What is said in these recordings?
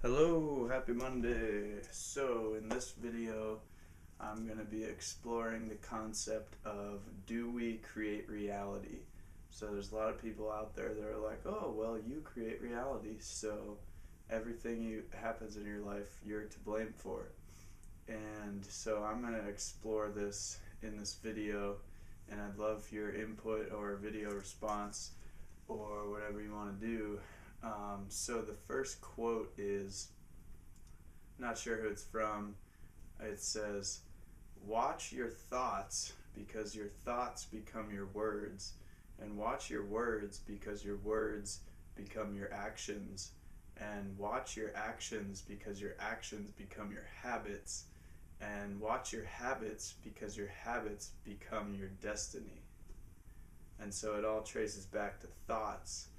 Hello, happy Monday. So in this video, I'm going to be exploring the concept of, do we create reality? So there's a lot of people out there that are like, oh, well, you create reality, so everything happens in your life, you're to blame for. And so I'm going to explore this in this video, and I'd love your input or video response or whatever you want to do. So the first quote is, not sure who it's from. It says, watch your thoughts because your thoughts become your words, and watch your words because your words become your actions, and watch your actions because your actions become your habits, and watch your habits because your habits become your destiny. And so it all traces back to thoughts.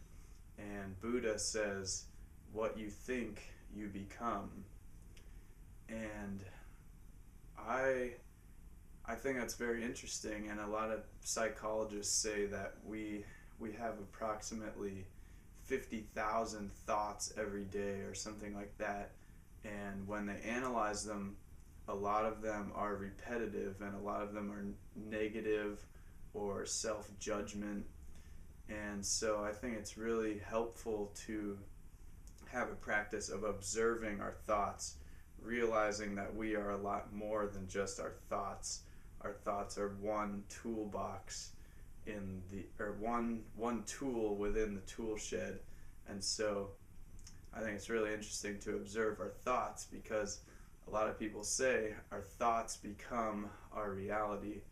And Buddha says, what you think, you become. And I think that's very interesting, and a lot of psychologists say that we have approximately 50,000 thoughts every day or something like that, and when they analyze them, a lot of them are repetitive and a lot of them are negative or self-judgment. And so I think it's really helpful to have a practice of observing our thoughts, realizing that we are a lot more than just our thoughts. Our thoughts are one toolbox one tool within the tool shed. And so I think it's really interesting to observe our thoughts, because a lot of people say our thoughts become our reality.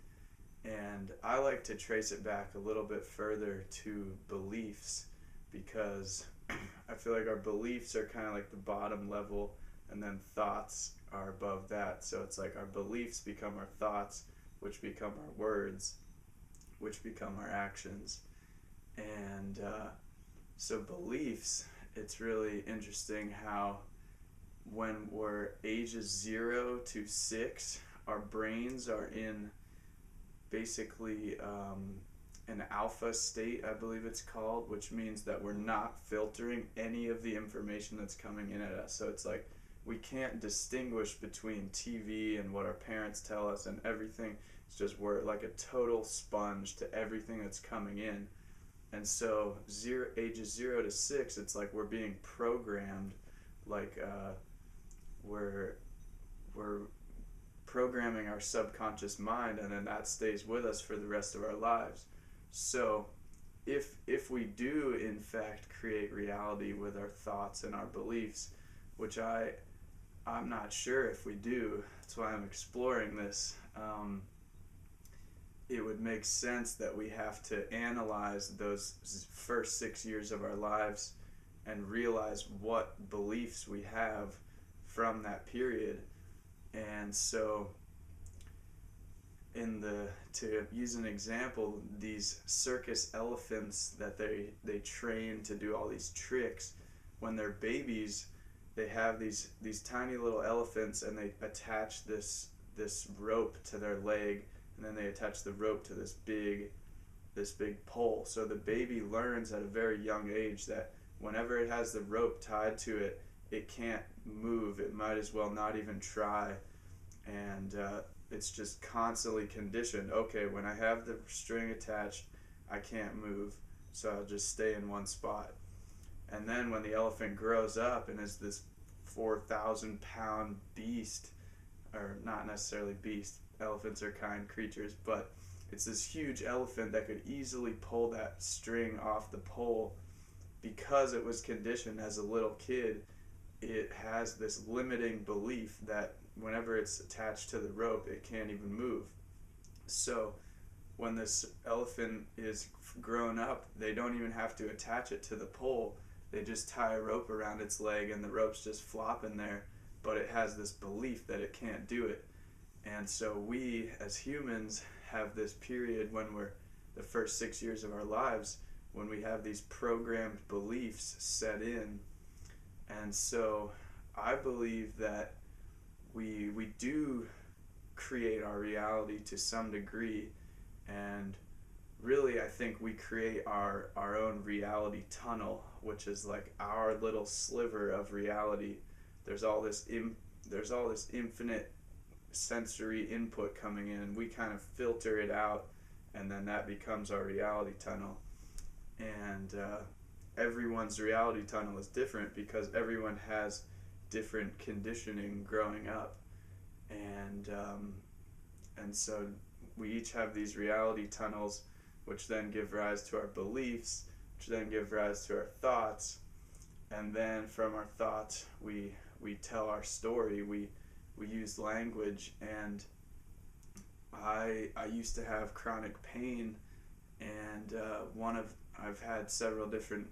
And I like to trace it back a little bit further to beliefs, because I feel like our beliefs are kind of like the bottom level, and then thoughts are above that. So it's like our beliefs become our thoughts, which become our words, which become our actions. And so beliefs, it's really interesting how when we're ages 0 to 6, our brains are in basically an alpha state, I believe it's called, which means that we're not filtering any of the information that's coming in at us. So it's like we can't distinguish between TV and what our parents tell us and everything. It's just we're like a total sponge to everything that's coming in. And so ages 0 to 6, it's like we're being programmed, like we're programming our subconscious mind, and then that stays with us for the rest of our lives. So if we do in fact create reality with our thoughts and our beliefs, which I'm not sure if we do, that's why I'm exploring this, it would make sense that we have to analyze those first 6 years of our lives and realize what beliefs we have from that period. And so to use an example, these circus elephants that they train to do all these tricks, when they're babies, they have these tiny little elephants, and they attach this rope to their leg, and then they attach the rope to this big pole. So the baby learns at a very young age that whenever it has the rope tied to it, it can't move. It might as well not even try. And it's just constantly conditioned. Okay, when I have the string attached, I can't move, so I'll just stay in one spot. And then when the elephant grows up and is this 4,000-pound beast, or not necessarily beast, elephants are kind creatures, but it's this huge elephant that could easily pull that string off the pole. Because it was conditioned as a little kid, it has this limiting belief that whenever it's attached to the rope, it can't even move. So when this elephant is grown up, they don't even have to attach it to the pole. They just tie a rope around its leg, and the rope's just flopping there, but it has this belief that it can't do it. And so we as humans have this period when we're the first 6 years of our lives, when we have these programmed beliefs set in. And so I believe that we do create our reality to some degree, and really I think we create our own reality tunnel, which is like our little sliver of reality there's all this infinite sensory input coming in. We kind of filter it out, and then that becomes our reality tunnel. And everyone's reality tunnel is different because everyone has different conditioning growing up, and so we each have these reality tunnels, which then give rise to our beliefs, which then give rise to our thoughts, and then from our thoughts we tell our story. We use language. And I used to have chronic pain, and I've had several different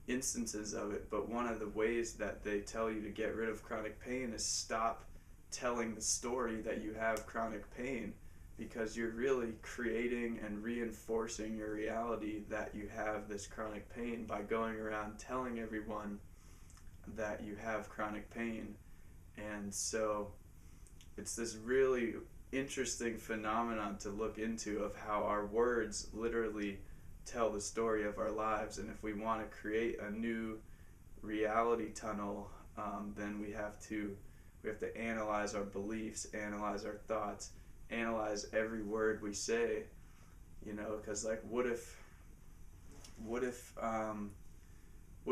instances of it, but one of the ways that they tell you to get rid of chronic pain is stop telling the story that you have chronic pain, because you're really creating and reinforcing your reality that you have this chronic pain by going around telling everyone that you have chronic pain. And so it's this really interesting phenomenon to look into, of how our words literally tell the story of our lives. And if we want to create a new reality tunnel, then we have to analyze our beliefs, analyze our thoughts, analyze every word we say, because like what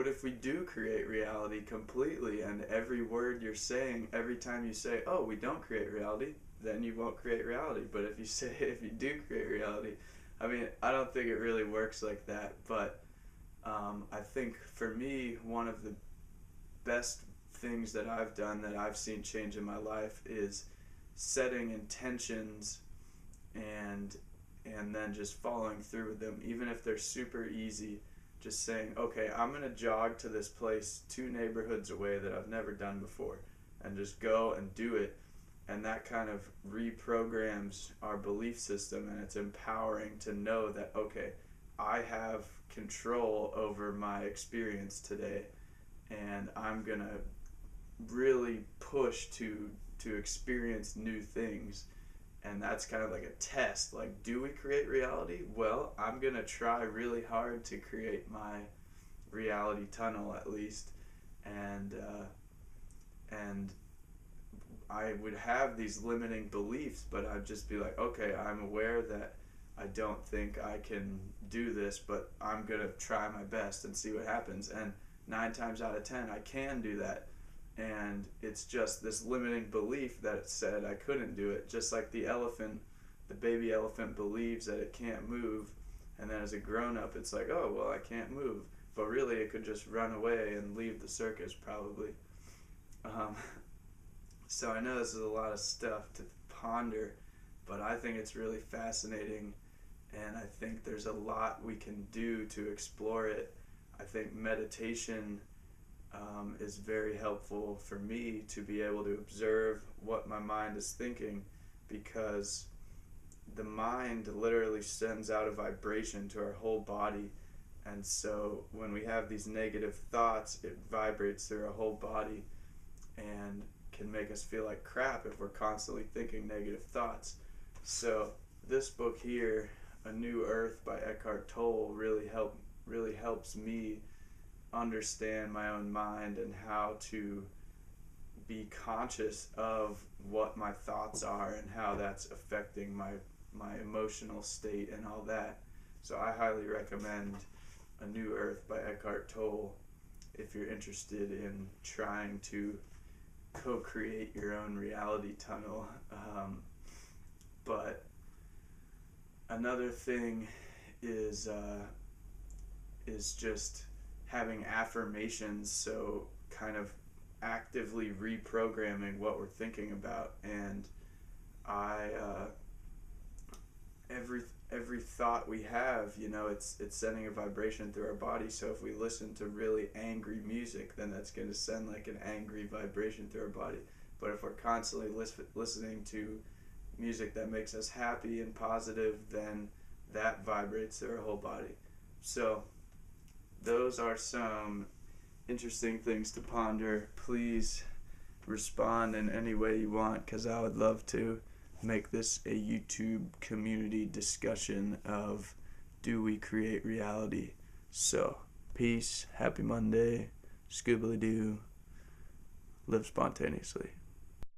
if we do create reality completely, and every word you're saying, every time you say, oh, we don't create reality, then you won't create reality. But if you do create reality, I mean, I don't think it really works like that, but I think for me, one of the best things that I've done that I've seen change in my life is setting intentions and then just following through with them, even if they're super easy. Just saying, okay, I'm going to jog to this place 2 neighborhoods away that I've never done before, and just go and do it. And that kind of reprograms our belief system, and it's empowering to know that, okay, I have control over my experience today, and I'm going to really push to experience new things. And that's kind of like a test. Like, do we create reality? Well, I'm going to try really hard to create my reality tunnel, at least. And I would have these limiting beliefs, but I'd just be like, okay, I'm aware that I don't think I can do this, but I'm going to try my best and see what happens. And 9 times out of 10, I can do that. And it's just this limiting belief that said I couldn't do it. Just like the baby elephant believes that it can't move, and then as a grown-up it's like, oh, well, I can't move. But really it could just run away and leave the circus, probably. So I know this is a lot of stuff to ponder, but I think it's really fascinating, and I think there's a lot we can do to explore it. I think meditation is very helpful for me to be able to observe what my mind is thinking, because the mind literally sends out a vibration to our whole body. And so when we have these negative thoughts, it vibrates through our whole body and can make us feel like crap if we're constantly thinking negative thoughts. So this book here, A New Earth by Eckhart Tolle, really helps me understand my own mind and how to be conscious of what my thoughts are and how that's affecting my emotional state and all that. So I highly recommend A New Earth by Eckhart Tolle if you're interested in trying to co-create your own reality tunnel. But another thing is just having affirmations, so kind of actively reprogramming what we're thinking about. And every thought we have, it's sending a vibration through our body. So if we listen to really angry music, then that's going to send like an angry vibration through our body. But if we're constantly listening to music that makes us happy and positive, then that vibrates through our whole body. So those are some interesting things to ponder. Please respond in any way you want, because I would love to make this a YouTube community discussion of, do we create reality? So, peace, happy Monday, scoobly-doo. live spontaneously.